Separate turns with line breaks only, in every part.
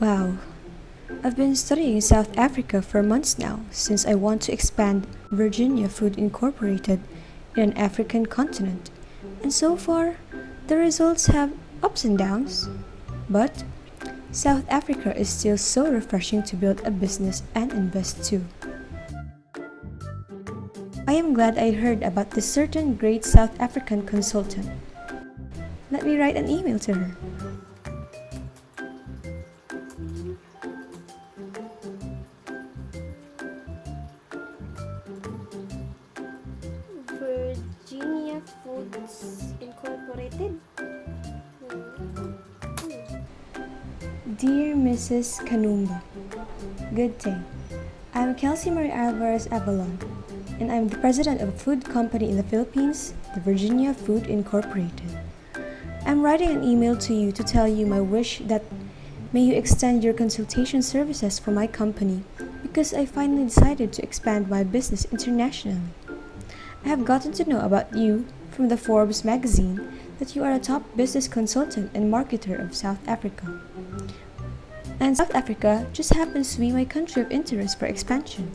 Wow, I've been studying South Africa for months now since I want to expand Virginia Food Incorporated in an African continent. And so far, the results have ups and downs. But South Africa is still so refreshing to build a business and invest too. I am glad I heard about this certain great South African consultant. Let me write an email to her.
Virginia Foods Incorporated.
Dear Mrs. Kanumba, good day. I'm Kelsy Alvarez Avalon, and I'm the president of a food company in the Philippines, the Virginia Food Incorporated. I'm writing an email to you to tell you my wish that may you extend your consultation services for my company because I finally decided to expand my business internationally. I have gotten to know about you from the Forbes magazine that you are a top business consultant and marketer of South Africa. And South Africa just happens to be my country of interest for expansion.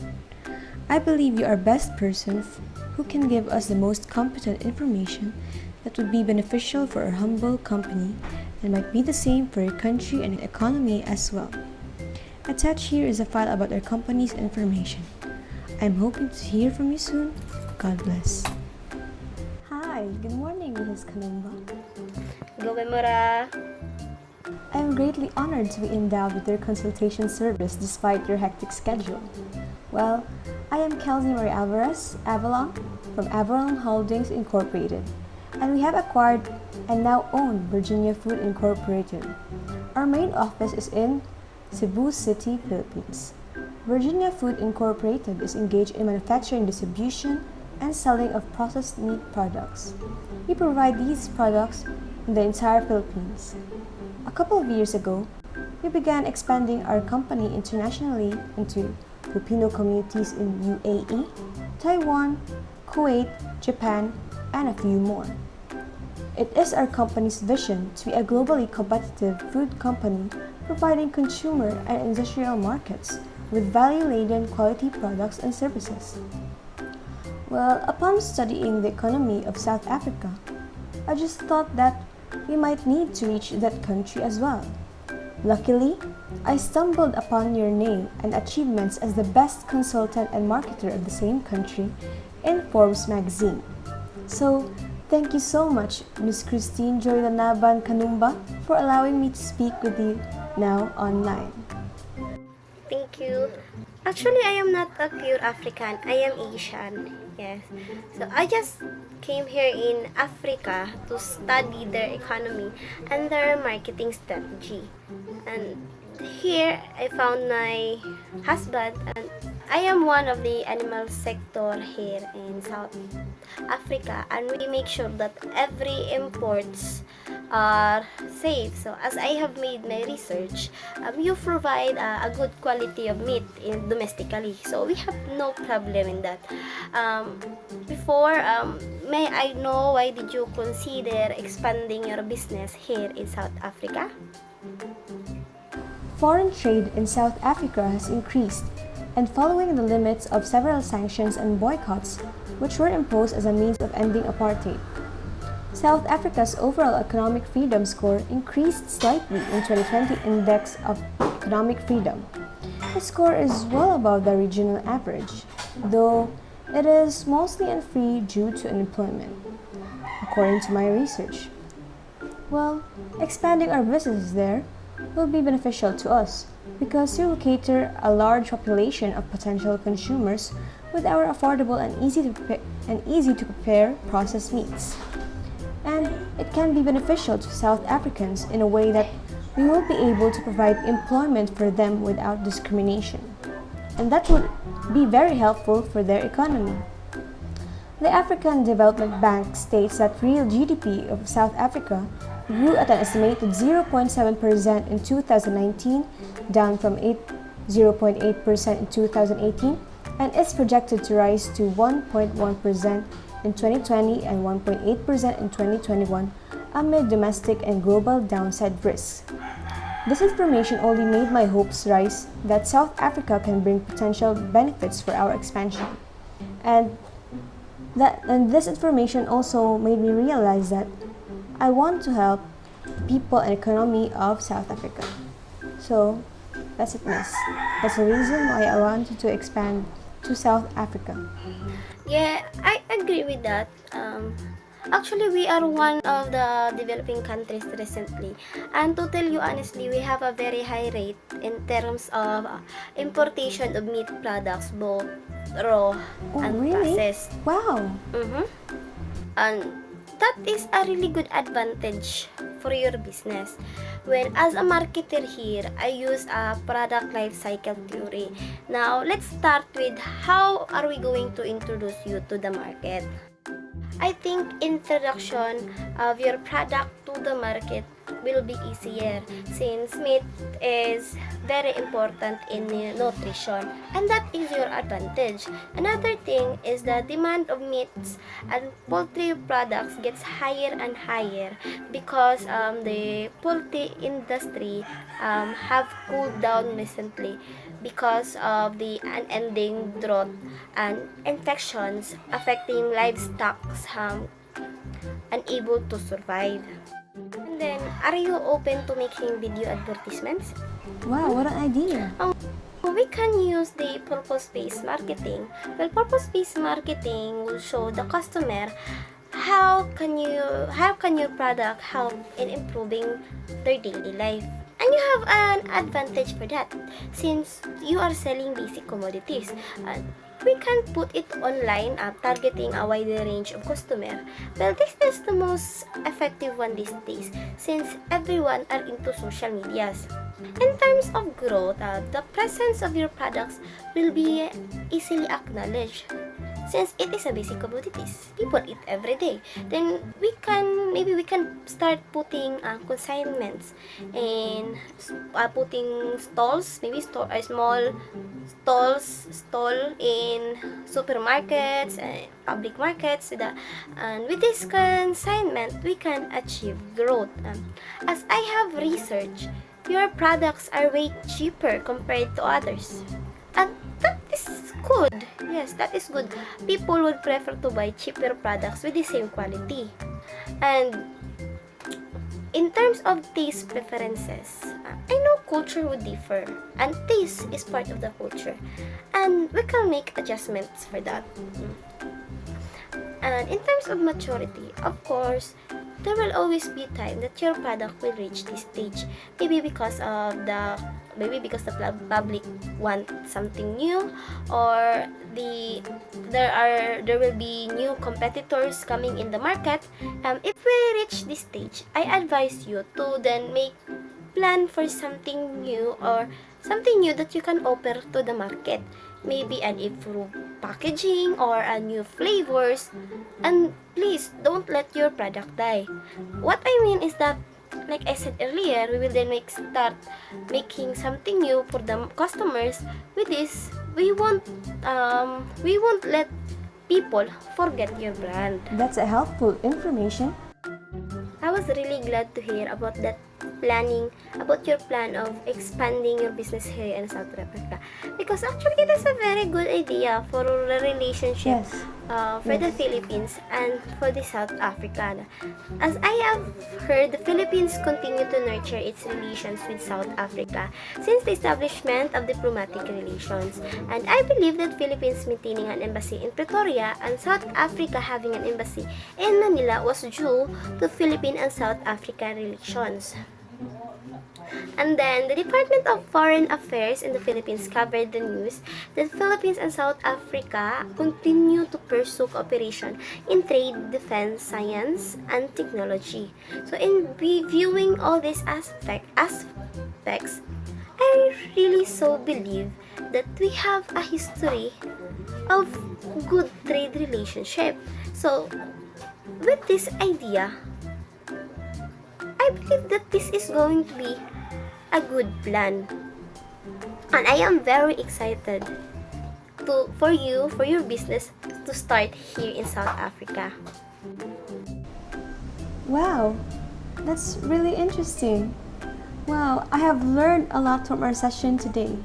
I believe you are best person who can give us the most competent information that would be beneficial for our humble company and might be the same for your country and economy as well. Attached here is a file about our company's information. I'm hoping to hear from you soon. God bless. Hi, good morning, Mrs. Kanumba.
Gawin mo ra.
I am greatly honored to be endowed with your consultation service despite your hectic schedule. Well, I am Kelsy Marie Alvarez Avalon from Avalon Holdings Incorporated, and we have acquired and now own Virginia Food Incorporated. Our main office is in Cebu City, Philippines. Virginia Food Incorporated is engaged in manufacturing, distribution, and selling of processed meat products. We provide these products in the entire Philippines. A couple of years ago, we began expanding our company internationally into Filipino communities in UAE, Taiwan, Kuwait, Japan, and a few more. It is our company's vision to be a globally competitive food company providing consumer and industrial markets with value-laden quality products and services. Well, upon studying the economy of South Africa, I just thought that we might need to reach that country as well. Luckily, I stumbled upon your name and achievements as the best consultant and marketer of the same country in Forbes magazine. So, thank you so much, Miss Christine Joy Lanaban Kanumba, for allowing me to speak with you now online.
Thank you. Actually, I am not a pure African. I am Asian. Yes. So I just came here in Africa to study their economy and their marketing strategy. And here I found my husband, and I am one of the animal sector here in South Africa, and we make sure that every imports are safe. So as I have made my research, you provide a good quality of meat in domestically. So we have no problem in that. May I know why did you consider expanding your business here in South Africa?
Foreign trade in South Africa has increased, and following the limits of several sanctions and boycotts, which were imposed as a means of ending apartheid. South Africa's overall economic freedom score increased slightly in 2020 Index of Economic Freedom. The score is well above the regional average, though it is mostly unfree due to unemployment, according to my research. Well, expanding our businesses there will be beneficial to us because we will cater a large population of potential consumers with our affordable and easy to prepare processed meats. And it can be beneficial to South Africans in a way that we will be able to provide employment for them without discrimination. And that would be very helpful for their economy. The African Development Bank states that real GDP of South Africa grew at an estimated 0.7% in 2019, down from 0.8% in 2018, and is projected to rise to 1.1% in 2020 and 1.8% in 2021 amid domestic and global downside risks. This information only made my hopes rise that South Africa can bring potential benefits for our expansion. And this information also made me realize that I want to help the people and economy of South Africa. So that's it, miss. That's the reason why I wanted to expand to South Africa.
Yeah, I agree with that. Actually, we are one of the developing countries recently. And to tell you honestly, we have a very high rate in terms of importation of meat products, both raw
Oh,
and
really?
processed.
Wow.
Mm-hmm. And that is a really good advantage for your business. When as a marketer here, I use a product life cycle theory. Now, let's start with how are we going to introduce you to the market. I think introduction of your product to the market will be easier since meat is very important in nutrition, and that is your advantage. Another thing is the demand of meats and poultry products gets higher and higher because the poultry industry have cooled down recently because of the unending drought and infections affecting livestock unable to survive. And then, are you open to making video advertisements?
Wow, what an idea.
We can use the purpose-based marketing. Well, purpose-based marketing will show the customer how can your product help in improving their daily life. And you have an advantage for that since you are selling basic commodities. We can put it online targeting a wider range of customer. Well, this is the most effective one these days since everyone are into social medias. In terms of growth, the presence of your products will be easily acknowledged since it is a basic commodities. People eat every day. Then we can start putting consignments and putting stalls, maybe a small stall in supermarkets and public markets. And with this consignment, we can achieve growth. As I have researched, your products are way cheaper compared to others. And that is good. Yes, that is good. People would prefer to buy cheaper products with the same quality. And in terms of taste preferences, I know culture would differ, and taste is part of the culture, and we can make adjustments for that. And in terms of maturity, of course, there will always be time that your product will reach this stage. Maybe because the public want something new, or there will be new competitors coming in the market. If we reach this stage, I advise you to then make plan for something new, or something new that you can offer to the market. Maybe an improved packaging or a new flavors. And please don't let your product die. What I mean is that, like I said earlier, we will then start making something new for the customers. With this, we won't let people forget your brand.
That's a helpful information.
I was really glad to hear about your plan of expanding your business here in South Africa, because actually it is a very good idea for a relationship
Yes.
for the Philippines and for the South Africa. As I have heard, the Philippines continue to nurture its relations with South Africa since the establishment of diplomatic relations, and I believe that Philippines maintaining an embassy in Pretoria and South Africa having an embassy in Manila was due to Philippine and South Africa relations. And then, the Department of Foreign Affairs in the Philippines covered the news that Philippines and South Africa continue to pursue cooperation in trade, defense, science, and technology. So, in reviewing all these aspects, I really so believe that we have a history of good trade relationship. So, with this idea, I believe that this is going to be a good plan, and I am very excited for your business to start here in South Africa.
Wow, that's really interesting. Wow, I have learned a lot from our session today,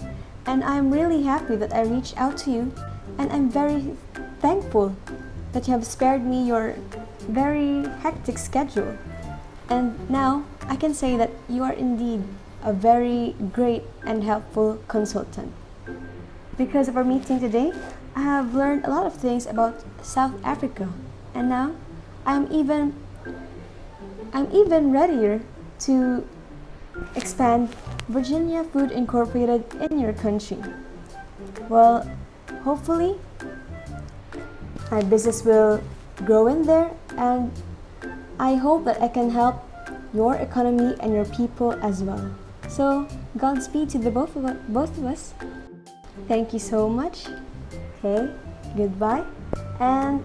and I'm really happy that I reached out to you, and I'm very thankful that you have spared me your very hectic schedule. And now I can say that you are indeed a very great and helpful consultant. Because of our meeting today, I have learned a lot of things about South Africa, and now I'm even I'm even readier to expand Virginia Food Incorporated in your country. Well, hopefully my business will grow in there, and I hope that I can help your economy and your people as well. So, Godspeed to the both of us. Thank you so much. Okay, goodbye. And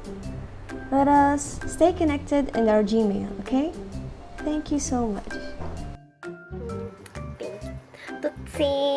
let us stay connected in our Gmail, okay? Thank you so much.
Tutsi.